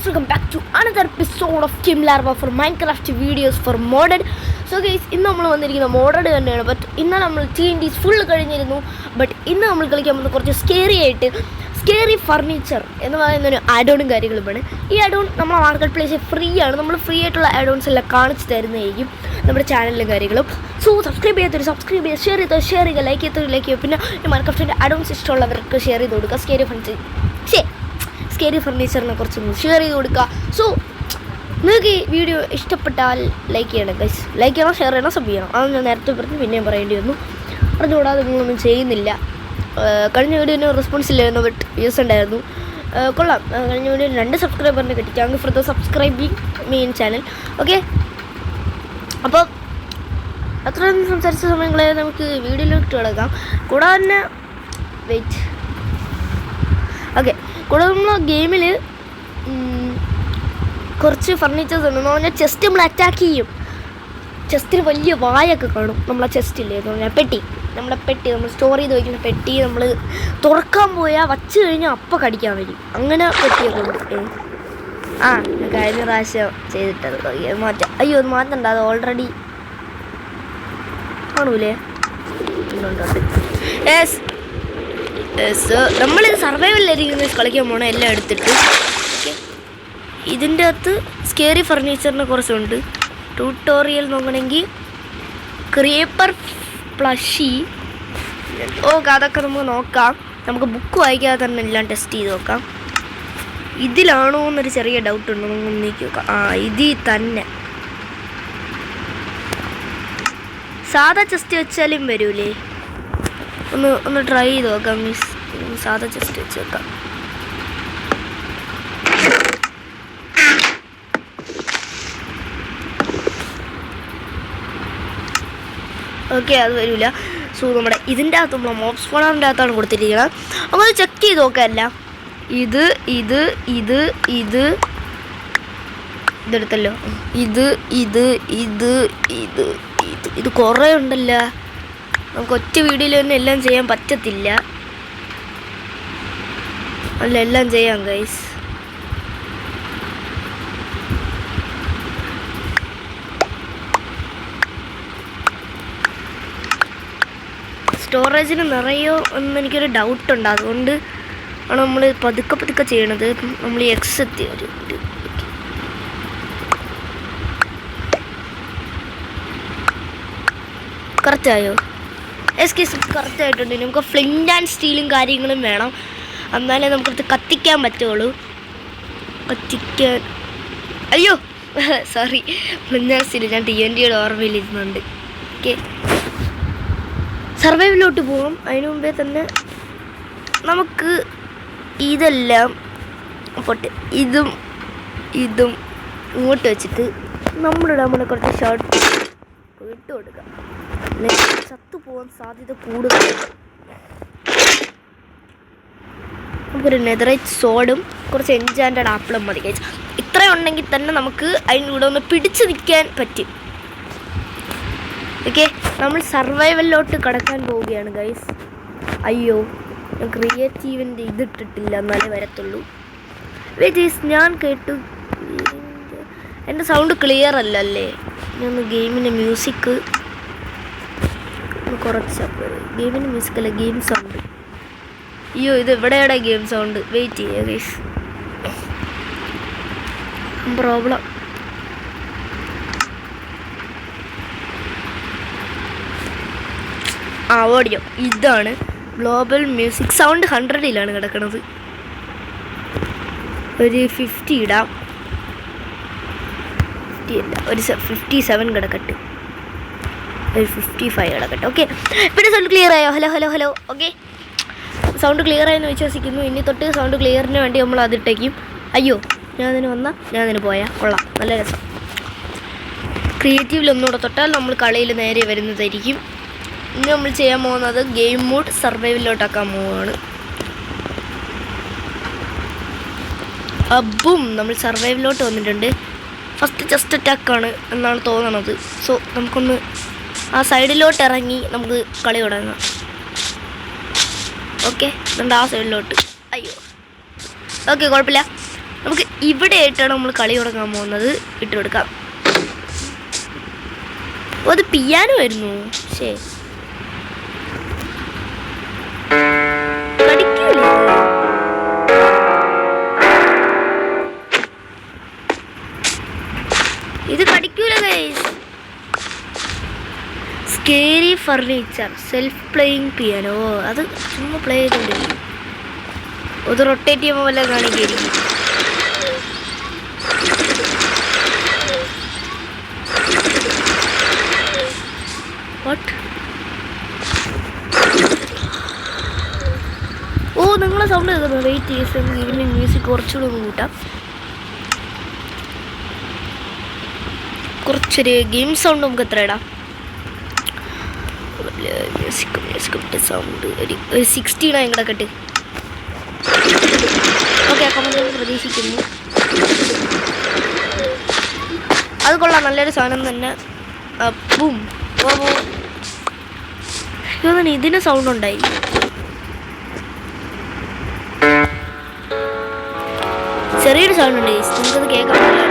welcome back to another episode of Kim Larva for Minecraft videos for modded. So guys, ഇന്ന് നമ്മൾ വന്നിരിക്കുന്ന മോഡഡ് തന്നെയാണ്. But ഇന്ന് നമ്മൾ TNTs ഫുൾ കഴിഞ്ഞിരുന്നു. ബട്ട് ഇന്ന് നമ്മൾ കളിക്കാൻ പോകുന്ന കുറച്ച് സ്കേറി ഫർണിച്ചർ എന്ന് പറയുന്ന ഒരു ആഡോണും കാര്യങ്ങളുമാണ്. ഈ ആഡോൺ നമ്മളെ മാർക്കറ്റ് പ്ലേസിൽ ഫ്രീ ആണ്. നമ്മൾ ഫ്രീ ആയിട്ടുള്ള ആഡോൺസ് എല്ലാം കാണിച്ച് തരുന്നതായിരിക്കും നമ്മുടെ ചാനലിലും കാര്യങ്ങളും. സോ സബ്സ്ക്രൈബ് ചെയ്യാത്തൊരു സബ്സ്ക്രൈബ് ചെയ്യുക, ഷെയർ ചെയ്യുക, ലൈക്ക് ചെയ്യുക. പിന്നെ ഈ മാർക്കറ്റിൻ്റെ ആഡോൺസ് ഇഷ്ടമുള്ളവർക്ക് ഷെയർ ചെയ്ത് കൊടുക്കുക. സ്കേറി ഫർണിച്ചറിനെ കുറിച്ചൊന്ന് ഷെയർ ചെയ്ത് കൊടുക്കുക. സോ നിങ്ങൾക്ക് ഈ വീഡിയോ ഇഷ്ടപ്പെട്ടാൽ ലൈക്ക് ചെയ്യണം ഗൈസ്. ലൈക്ക് ചെയ്യണം, ഷെയർ ചെയ്യണം, സബ് ചെയ്യണം. അത് ഞാൻ നേരത്തെ പറഞ്ഞ് പിന്നെയും പറയേണ്ടി വന്നു. പറഞ്ഞുകൂടാതെ നിങ്ങളൊന്നും ചെയ്യുന്നില്ല. കഴിഞ്ഞ വീഡിയോന് റെസ്പോൺസ് ഇല്ലായിരുന്നു, ബട്ട് വ്യൂസ് ഉണ്ടായിരുന്നു. കൊള്ളാം. കഴിഞ്ഞ വീഡിയോ 2 സബ്സ്ക്രൈബറിനെ കിട്ടി. Thank for the subscribing main channel. Okay, അപ്പോൾ അത്രയും സംസാരിച്ച സമയങ്ങളെ നമുക്ക് വീഡിയോയിലോട്ട് കിടക്കാം. കൂടാതെ തന്നെ വെയിറ്റ് ഓക്കെ, കൂടാതെ നമ്മൾ ഗെയിമിൽ കുറച്ച് ഫർണിച്ചേഴ്സ് ഉണ്ട്. എന്ന് പറഞ്ഞാൽ ചെസ്റ്റ് നമ്മൾ അറ്റാക്ക് ചെയ്യും. ചെസ്റ്റിന് വലിയ വായൊക്കെ കാണും. നമ്മളെ ചെസ്റ്റില്ലേ എന്ന് പറഞ്ഞാൽ നമ്മുടെ പെട്ടി നമ്മൾ സ്റ്റോർ ചെയ്ത് വയ്ക്കുന്ന പെട്ടി നമ്മൾ തുറക്കാൻ പോയാൽ വച്ച് കഴിഞ്ഞാൽ അപ്പം കടിക്കാൻ വരും. അങ്ങനെ പെട്ടിയൊക്കെ ഉണ്ട്. കഴിഞ്ഞ പ്രാവശ്യം ചെയ്തിട്ടത് മാറ്റാം. അയ്യോ, അത് മാറ്റണ്ട, അത് ഓൾറെഡി കാണൂലേ. യെസ്, നമ്മളിത് സർവൈവലിലായിരിക്കും കളിക്കാൻ പോകണം. എല്ലാം എടുത്തിട്ട് ഇതിൻ്റെ അകത്ത് സ്കേറി ഫർണിച്ചറിനെ കുറച്ചുണ്ട്. ട്യൂട്ടോറിയൽ നോക്കണമെങ്കിൽ ക്രീപ്പർ പ്ലഷി ഓക്കെ, അതൊക്കെ നമുക്ക് നോക്കാം. നമുക്ക് ബുക്ക് വായിക്കാതെ തന്നെ എല്ലാം ടെസ്റ്റ് ചെയ്ത് നോക്കാം. ഇതിലാണോ എന്നൊരു ചെറിയ ഡൗട്ട് ഉണ്ട്. നമുക്ക് നീക്കി നോക്കാം. ഇതിൽ തന്നെ സാധാ ചെസ്റ്റ് വെച്ചാലും വരൂലേ? ഒന്ന് ട്രൈ ചെയ്ത് നോക്കാം. സാധാ ചെസ്റ്റ് വെച്ച് നോക്കാം. ഓക്കെ, അത് വരില്ല. സോ നമ്മുടെ ഇതിൻ്റെ അകത്ത് നമ്മൾ മോബ് സ്പോണറിൻ്റെ അകത്താണ് കൊടുത്തിരിക്കുന്നത്. അപ്പോൾ അത് ചെക്ക് ചെയ്ത് നോക്കാമല്ല. ഇതെടുത്തല്ലോ. ഇത് കുറേ ഉണ്ടല്ലോ. നമുക്ക് ഒറ്റ വീഡിയോയിൽ തന്നെ എല്ലാം ചെയ്യാൻ പറ്റത്തില്ല. അല്ല, എല്ലാം ചെയ്യാം ഗൈസ്. സ്റ്റോറേജിന് നിറയോ എന്നെനിക്കൊരു ഡൗട്ടുണ്ട്. അതുകൊണ്ട് ആണ് നമ്മൾ പതുക്കെ ചെയ്യണത്. നമ്മൾ ഈ എക്സ് എത്തി കറക്റ്റായോ? കറക്റ്റായിട്ടുണ്ട്. നമുക്ക് ഫ്ലിൻ്റ് ആൻഡ് സ്റ്റീലും കാര്യങ്ങളും വേണം. എന്നാലേ നമുക്കത് കത്തിക്കാൻ പറ്റുള്ളൂ. അയ്യോ സോറി, ഫ്ലിൻ്റ് ആൻഡ് സ്റ്റീൽ ഞാൻ TNTയുടെ ഓർമ്മയിലിരുന്നുണ്ട്. ഓക്കെ, സർവൈവിലോട്ട് പോകാം. അതിന് മുമ്പേ തന്നെ നമുക്ക് ഇതെല്ലാം പോട്ടെ, ഇതും ഇങ്ങോട്ട് വെച്ചിട്ട് നമ്മുടെ കുറച്ച് ഷർട്ട് ഇട്ട് കൊടുക്കാം. ചത്തു പോകാൻ സാധ്യത കൂടുതലാണ്. നമുക്കൊരു നെതറൈറ്റ് സോഡും കുറച്ച് എൻചാൻറ്റഡ് ആപ്പിളും മതി. ഇത്രയും ഉണ്ടെങ്കിൽ തന്നെ നമുക്ക് അതിൻ്റെ കൂടെ ഒന്ന് പിടിച്ച് നിൽക്കാൻ പറ്റും. ഓക്കെ, നമ്മൾ സർവൈവലിലോട്ട് കടക്കാൻ പോവുകയാണ് ഗൈസ്. അയ്യോ, ഞാൻ ക്രിയേറ്റീവിൻ്റെ ഇതിട്ടിട്ടില്ല, എന്നാലേ വരത്തുള്ളൂ. ഞാൻ കേട്ടു എൻ്റെ സൗണ്ട് ക്ലിയർ അല്ലല്ലേ. ഞാൻ ഗെയിമിൻ്റെ മ്യൂസിക് കുറച്ചാൽ ഗെയിമിൻ്റെ മ്യൂസിക് അല്ല, ഗെയിം സൗണ്ട്. അയ്യോ, ഇത് എവിടെയാണ് ഗെയിം സൗണ്ട്? വെയിറ്റ് ചെയ്യുക ഗൈസ്, പ്രോബ്ലം. ഓഡിയോ ഇതാണ് ഗ്ലോബൽ മ്യൂസിക് സൗണ്ട്. 100ലാണ് കിടക്കുന്നത്. ഒരു 50 ഇടാം. 50 അല്ല, ഒരു 57 കിടക്കട്ടെ. ഒരു 55 കിടക്കട്ടെ. ഓക്കെ, പിന്നെ സൗണ്ട് ക്ലിയർ ആയോ? ഹലോ. ഓക്കെ, സൗണ്ട് ക്ലിയർ ആയെന്ന് വിശ്വസിക്കുന്നു. ഇനി തൊട്ട് സൗണ്ട് ക്ലിയറിന് വേണ്ടി നമ്മൾ അതിട്ടേക്കും. അയ്യോ, ഞാൻ അതിന് പോയാൽ കൊള്ളാം, നല്ല രസം. ക്രിയേറ്റീവിൽ ഒന്നുകൂടെ തൊട്ടാൽ നമ്മൾ കളിയിൽ നേരെ വരുന്നതായിരിക്കും. ഇനി നമ്മൾ ചെയ്യാൻ പോകുന്നത് ഗെയിം മോഡ് സർവൈവലിലോട്ടാക്കാൻ പോവുകയാണ്. അബും നമ്മൾ സർവൈവലിലോട്ട് വന്നിട്ടുണ്ട്. ഫസ്റ്റ് ജസ്റ്റ് അറ്റാക്കാണ് എന്നാണ് തോന്നണത്. സോ നമുക്കൊന്ന് ആ സൈഡിലോട്ട് ഇറങ്ങി നമുക്ക് കളി തുടങ്ങാം. ഓക്കെ, ആ സൈഡിലോട്ട്. അയ്യോ, ഓക്കെ, കുഴപ്പമില്ല. നമുക്ക് ഇവിടെ ആയിട്ടാണ് നമ്മൾ കളി തുടങ്ങാൻ പോകുന്നത്. ഇട്ട് കൊടുക്കാം. അത് പിയാനോ ആയിരുന്നു. ശരി, ഇത് കടിക്കൂല guys. Scary furniture, self playing piano. അത് ചുമ്മാ പ്ലേ ചെയ്തോണ്ടിരിക്കും. അത് റൊട്ടേറ്റ് ചെയ്യുമ്പോൾ വല്ല കാണിക്കായിരിക്കും. വാട്ട്? ഓ, നിങ്ങളെ സൗണ്ട് കേൾക്കുന്നു. വെയിറ്റ് ചെയ്ത് ഈവനിങ് മ്യൂസിക് കുറച്ചുകൂടെ ഒന്ന് കൂട്ടാം. കുറച്ചൊരു ഗെയിം സൗണ്ട് നമുക്ക് എത്ര ഇടാം? മ്യൂസിക് സൗണ്ട് ഒരു 69 കൂടെ കെട്ട്. ഓക്കെ, കമന്റ് പ്രതീക്ഷിക്കുന്നു. അത് കൊള്ളാം, നല്ലൊരു സാധനം തന്നെ. അപ്പം ഇതിന് സൗണ്ട് ഉണ്ടായി. ചെറിയൊരു സൗണ്ട് ഉണ്ട്, നിങ്ങൾക്കത് കേൾക്കാൻ പറ്റില്ല.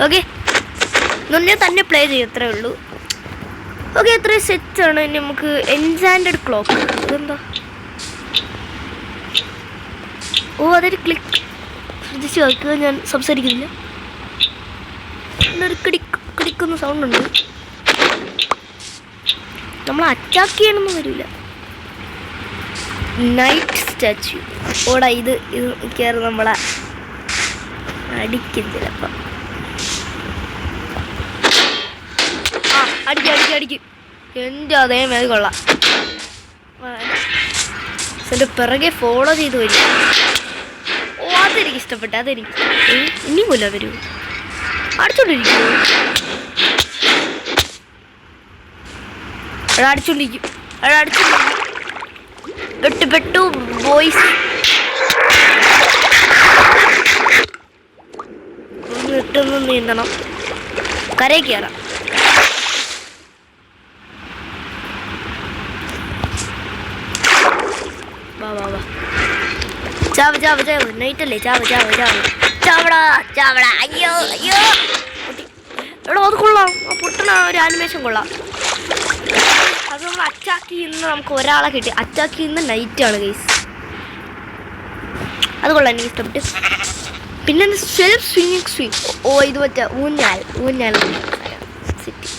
ഓക്കെ, ഞാൻ തന്നെ പ്ലേ ചെയ്യും, അത്രേ ഉള്ളൂ. ഓക്കെ, എത്രയും സെറ്റാണ്. ഇനി നമുക്ക് എൻചാൻറ്റഡ് ക്ലോക്ക്. ഇതെന്താ? ഓ, അതൊരു ക്ലിക്ക്. ശ്രദ്ധിച്ച് കേൾക്കുക, ഞാൻ സംസാരിക്കുന്നില്ല. ഒരു കിടിക്കുന്ന സൗണ്ട് ഉണ്ട്. നമ്മൾ അറ്റാക്ക് ചെയ്യണമെന്ന് വരില്ല. Night statue. ഓടാ, ഇത് കയറി നമ്മളെ അടിക്കും ചിലപ്പം. അടിക്കും. എൻ്റെ അതേ മേൽ കൊള്ളാം. എൻ്റെ പിറകെ ഫോളോ ചെയ്ത് വരും. ഓ, അതെനിക്ക് ഇഷ്ടപ്പെട്ടു. അതെനിക്ക് ഇനിയും കൊല്ലാൻ വരൂ. അടിച്ചോണ്ടിരിക്കും. പെട്ടു ബോയ്സ്. ഇട്ടൊന്ന് നീന്തണം. കരയിൽ കയറാം. വാ. ചാവ്. നൈറ്റല്ലേ? ചാവടാ. അയ്യോ. എടോ, അത് കൊള്ളാം. പൊട്ടണ ഒരു ആനിമേഷൻ കൊള്ളാം. അത് നമ്മൾ അറ്റാക്ക് ചെയ്യുന്ന നമുക്ക് ഒരാളെ കിട്ടി. അറ്റാക്ക് ചെയ്യുന്ന നൈറ്റാണ് ഗൈസ്. അത് കൊള്ളാം, എനിക്ക് ഇഷ്ടപ്പെട്ടു. പിന്നെ സെൽഫ് സ്വിങ്. ഓ, ഇത് മറ്റേ ഊഞ്ഞാൽ സിറ്റി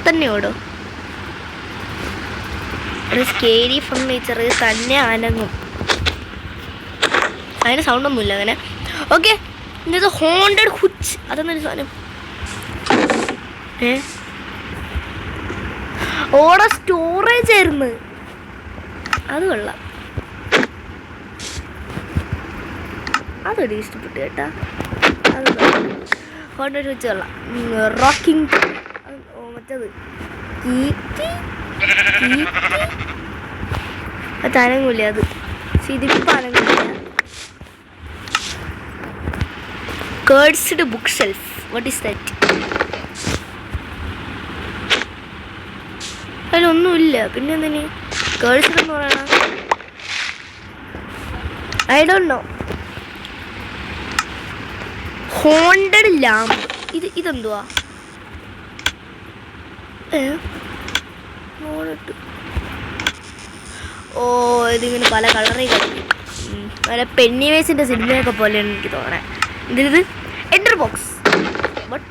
തന്നെ ഓടോ. സ്കേരി ഫർണിച്ചർ തന്നെ അനങ്ങും. അതിന് സൗണ്ടൊന്നുമില്ല അങ്ങനെ. ഓക്കെ, ഇത് ഹോണ്ടഡ് ഹുച്ച്. അതെന്നൊരു സാധനം. ഓടെ സ്റ്റോറേജ് ആയിരുന്നു. അത് കൊള്ളാം. അതൊരു ഇഷ്ടപ്പെട്ടു കേട്ടാ. അത് ഹോണ്ടഡ് ഹുച്ച് കൊള്ളാം. റോക്കിംഗ്. മറ്റേത് അനങ്ങൂല. അത് ഇതിപ്പോൾ അനങ്ങൂല. Cursed book shelf. What is that? അതിലൊന്നുമില്ല. പിന്നെ എന്തിന് കേർഡ്സ്ഡ് എന്ന് പറയണ? I don't know. Haunted lamp. ഇതെന്തുവാ? ഓ, ഇതിങ്ങനെ പല കളറിൽ കളിക്കും. പല പെന്നിവേസിൻ്റെ സിനിമയൊക്കെ പോലെയാണ് എനിക്ക് തോന്നണേ. ഇതിലിത് enter box. But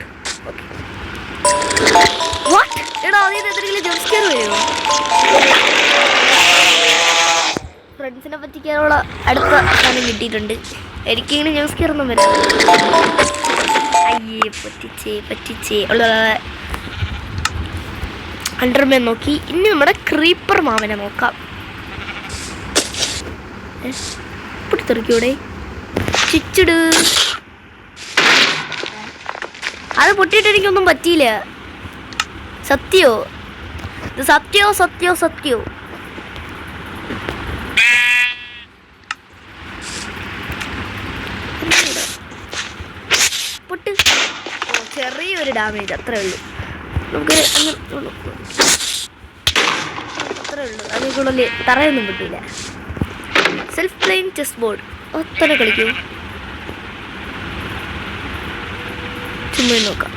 okay. What? എടാ, അതിന് എന്തെങ്കിലും ജംസ്കെയർ വരുമോ? ഫ്രണ്ട്സിനെ പറ്റിക്കാനുള്ള അടുത്ത സാധനം കിട്ടിയിട്ടുണ്ട്. എനിക്കിങ്ങനെ ജംസ്കെയർ ഒന്നും വരാം. അയ്യേ, പറ്റിച്ചേ. അണ്ടർമാൻ നോക്കി. ഇനി നമ്മുടെ ക്രീപ്പർ മാമനെ നോക്കാം. പൊട്ടിത്തെറിക്കൂടെ? ചിച്ചിട്. അത് പൊട്ടിയിട്ട് എനിക്കൊന്നും പറ്റിയില്ല. സത്യോ? പൊട്ട്. ഓ, ചെറിയൊരു ഡാമേജ്, അത്രേ ഉള്ളൂ. നമുക്ക് അത്രേ ഉള്ളൂ. അതിൽ കൂടുതൽ തറയൊന്നും പൊട്ടില്ല. Self playing chess board. അത്ര കളിക്കൂ. ചുമ്മാ നോക്കാം.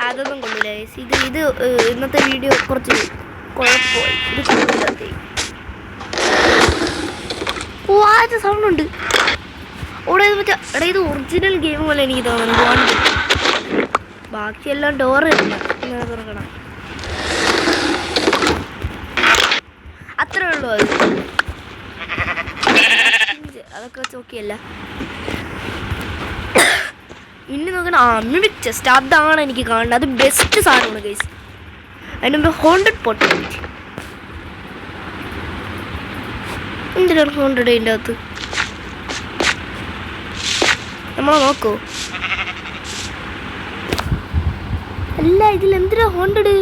അതൊന്നും കൊള്ളില്ല. ഇത് ഇന്നത്തെ വീഡിയോ കുറച്ച് കുഴപ്പമായി. ഇത് കൊള്ളില്ലാത്ത സൗണ്ട് ഉണ്ട്. ഇവിടെ മറ്റേ എടാ ഇത് ഒറിജിനൽ ഗെയിം പോലെ എനിക്ക് തോന്നുന്നു. ബാക്കിയെല്ലാം ഡോറ് ഇങ്ങനെ തുറക്കണം. അത്രേ ഉള്ളൂ. അതൊക്കെ വെച്ച് ഓക്കെയല്ല. ഇനി നോക്കണം. മിമിക് ചെസ്റ്റ് അതാണ് എനിക്ക് കാണുന്നത്. അത് ബെസ്റ്റ് സാധനമാണ് ഗൈസ്. അതിന് മുമ്പ് ഹോണ്ടഡ് പോട്ട്. എന്തിനാണ് ഹോണ്ടഡ് അതിൻ്റെ അകത്ത്? നമ്മളെ നോക്കൂ. അല്ല ഇതിലെന്തിനാ ഹോണ്ടഡ്?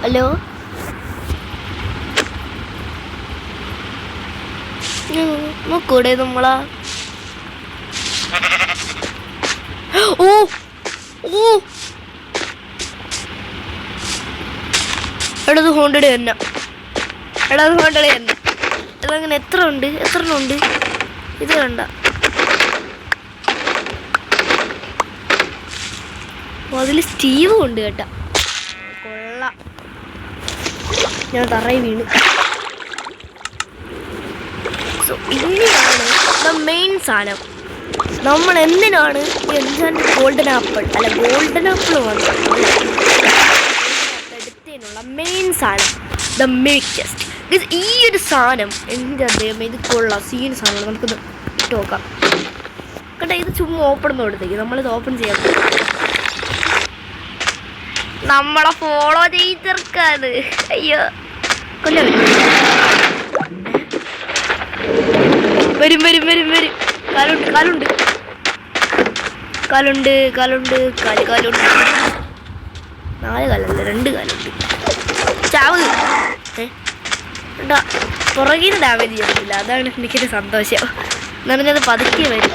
ഹലോ നോക്കൂടെ നമ്മളാ? ഓ ഓ എടത് ഹോണ്ടഡ് തന്നെ. എടത് ഹോണ്ടഡ് തന്നെ. അതങ്ങനെ എത്ര ഉണ്ട്? ഇത് കണ്ട. അതിൽ സ്റ്റീവും ഉണ്ട് കേട്ടാ. കൊള്ളാം. ഞാൻ തറയിൽ വീണു. സോ ഇങ്ങനെയാണ് മെയിൻ സാധനം. നമ്മൾ എന്തിനാണ് ഗോൾഡൻ ആപ്പിൾ വന്നത്? എടുത്തതിനുള്ള മെയിൻ സാധനം ദ മിൽക്ക് ചെസ്റ്റ്. ഈ ഒരു സാധനം എൻ്റെ അദ്ദേഹം ഇത് കൊള്ളാം. സീൻ സാധനമാണ്. നമുക്കിത് ഇട്ട് നോക്കാം കേട്ടോ. ഇത് ചുമ്മാ ഓപ്പൺ കൊടുത്തേക്ക്. നമ്മളിത് ഓപ്പൺ ചെയ്യാൻ നമ്മളെ ഫോളോ ചെയ്തെടുക്കാണ്. അയ്യോ കൊല്ലം വരും. കാലുണ്ട്. 4 കാലുണ്ട്. 4 കാലല്ല, 2 കാലുണ്ട്. ചാവ്. എന്താ പുറകിന് ഡാമേജ് ചെയ്യത്തില്ല. അതാണ് എനിക്കൊരു സന്തോഷം. എന്ന് പറഞ്ഞത് പതുക്കെ വരും.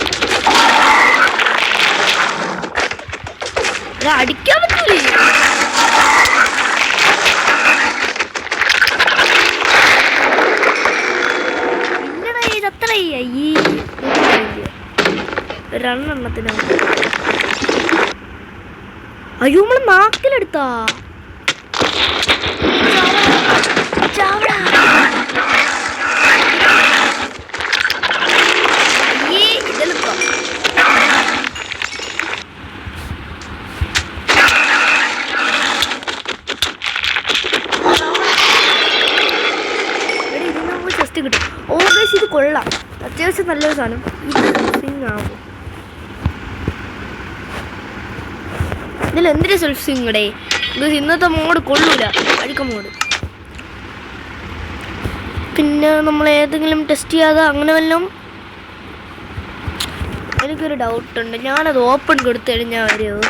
അടിക്കാൻ പറ്റൂലേ? രണ്ടെണ്ണത്തിനാണ്. അയ്യോ നമ്മള് നാക്കിലെടുത്താ. ഇതെളുപ്പം. ചെസ്റ്റ് കിട്ടും. ഓൾവേസ് ഇത് കൊള്ളാം. അത്യാവശ്യം നല്ലൊരു സാധനം. ഇത് സിങ് ആവും. ഇതിൽ എന്തിനാ സെൽഫ് സിങ്ങടെ? ഇത് ഇന്നത്തെ മോഡ് കൊള്ളൂല. അഴുക്ക മോഡ്. പിന്നെ നമ്മൾ ഏതെങ്കിലും ടെസ്റ്റ് ചെയ്യാതെ അങ്ങനെ വല്ലതും. എനിക്കൊരു ഡൗട്ടുണ്ട്. ഞാനത് ഓപ്പൺ കൊടുത്തു കഴിഞ്ഞാൽ വരുമോ?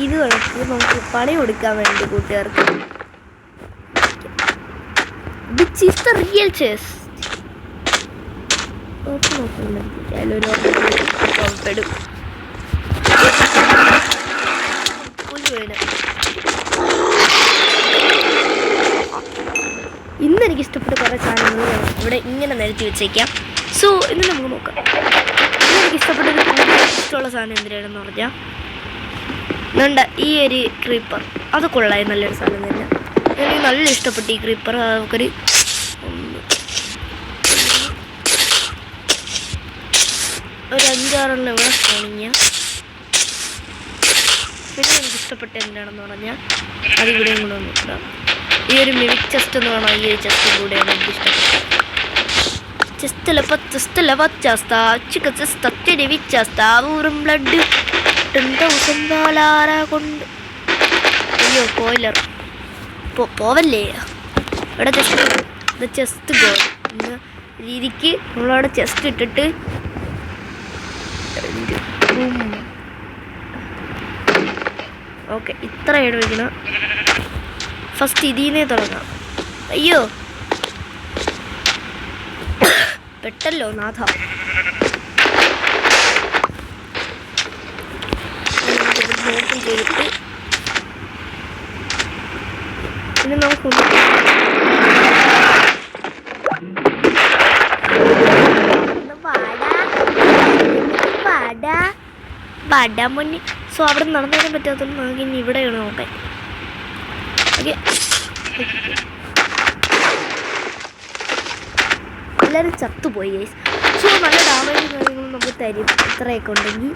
ഇത് കണക്ക് നമുക്ക് പണി കൊടുക്കാൻ വേണ്ടി കൂട്ടുകാർക്ക്. Which is the real chest? Open ഇന്ന് എനിക്ക് ഇഷ്ടപ്പെട്ട കുറേ സാധനങ്ങൾ ഇവിടെ ഇങ്ങനെ നിരത്തി വെച്ചേക്കാം. സോ ഇന്ന് നമുക്ക് നോക്കാം. ഇന്ന് എനിക്ക് ഇഷ്ടമുള്ള സാധനം എന്തിനാണെന്ന് പറഞ്ഞാൽ ഈ ഒരു ക്രീപ്പർ. അത് കൊള്ളായി. നല്ലൊരു സാധനം തന്നെ. എനിക്ക് നല്ല ഇഷ്ടപ്പെട്ടു ഈ ക്രീപ്പർ. നമുക്കൊരു 5-6 ഇവിടെ ഫോണിങ്ങ. പിന്നെ എനിക്ക് ഇഷ്ടപ്പെട്ട എന്താണെന്ന് പറഞ്ഞാൽ അതിവിടെയും കൂടെ നോക്കുക. ഈ ഒരു മിമിക് ചെസ്റ്റ് എന്ന് പറഞ്ഞാൽ ഈ ഒരു ചെസ്റ്റും കൂടെയാണ് എനിക്ക് ഇഷ്ടപ്പെട്ടത്. ഊറും ബ്ലഡ് 10,000 ഡോളാര കൊണ്ട്. അയ്യോ കോയിലർ പോവല്ലേ. ഇവിടെ ചെസ്റ്റ് ഗോൾ എന്ന രീതിക്ക് നമ്മളവിടെ ചെസ്റ്റ് ഇട്ടിട്ട് ഓക്കെ ഇത്രയാണ് വയ്ക്കണം. ഫസ്റ്റ് ഇതിൽ നിന്നേ തുടങ്ങാം. അയ്യോ പെട്ടല്ലോ നാഥ. നോക്കും ചെയ്തിട്ട് പിന്നെ നമുക്കൊന്ന് പാടാൻ മുന്നേ. സോ അവിടെ നടന്നു വരാൻ പറ്റാത്തതുകൊണ്ട് നമുക്ക് ഇനി ഇവിടെയാണ് നോക്കാൻ. ഓക്കെ, എല്ലാവരും ചത്തുപോയി ഗൈസ്. സോ നല്ല ഡാമേജ് കാര്യങ്ങളും നമുക്ക് തരും ഇത്രയൊക്കെ ഉണ്ടെങ്കിൽ.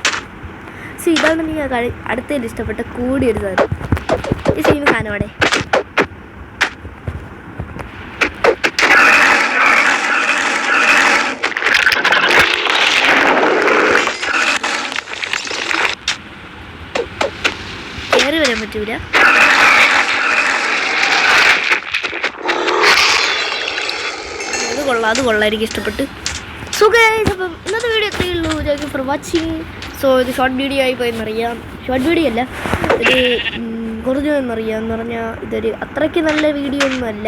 സോ ഇതാണ് നിങ്ങൾ അടുത്തതിൽ ഇഷ്ടപ്പെട്ട കൂടിയൊരു സാധനം. ഈ സീൻ സാധനം അവിടെ കയറി വരാൻ പറ്റൂല. അത് കൊള്ളാം, എനിക്ക് ഇഷ്ടപ്പെട്ട്. സോ ഗൈസ്, അപ്പം ഇന്നത്തെ വീഡിയോ എത്രയേ ഉള്ളൂ. Thank you for watching. So ഇത് ഷോർട്ട് വീഡിയോ ആയി പോയെന്നറിയാം. ഷോർട്ട് വീഡിയോ അല്ല, ഇത് കുറഞ്ഞു എന്നറിയാം. എന്ന് പറഞ്ഞാൽ ഇതൊരു അത്രയ്ക്ക് നല്ല വീഡിയോ ഒന്നുമല്ല.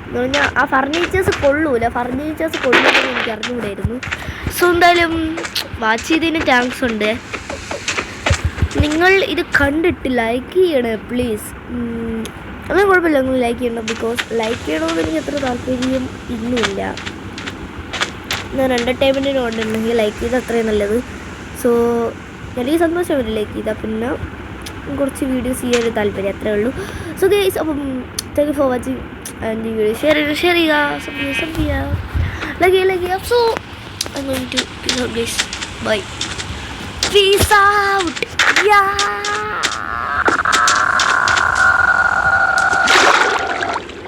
എന്ന് പറഞ്ഞാൽ ആ ഫർണിച്ചേഴ്സ് കൊള്ളൂമെന്ന് എനിക്ക് അറിഞ്ഞുകൂടായിരുന്നു. സോ എന്തായാലും വാച്ച് ചെയ്തതിന് താങ്ക്സ് ഉണ്ട്. നിങ്ങൾ ഇത് കണ്ടിട്ട് ലൈക്ക് ചെയ്യണേ പ്ലീസ്. അങ്ങനെ കുഴപ്പമില്ല, നിങ്ങൾ ലൈക്ക് ചെയ്യണം. ബിക്കോസ് ലൈക്ക് ചെയ്യണമെന്ന് എനിക്ക് അത്ര താല്പര്യം ഇന്നുമില്ല. ഞാൻ എൻ്റർടൈൻമെൻറ്റിന് കൊണ്ടുണ്ടെങ്കിൽ ലൈക്ക് ചെയ്ത് അത്രയും നല്ലത്. സോ എനിക്ക് സന്തോഷം വരും ലൈക്ക് ചെയ്താൽ. പിന്നെ കുറച്ച് വീഡിയോസ് ചെയ്യാൻ താല്പര്യം, അത്രേ ഉള്ളൂ. സോ ഗൈസ്, അപ്പം thank you for watching. And ഈ വീഡിയോ ഷെയർ ചെയ്യുക, സബ് ചെയ്യുക, ലൈക്ക് ചെയ്യുക. So I going to peace out guys. Bye. Peace out. Yeah.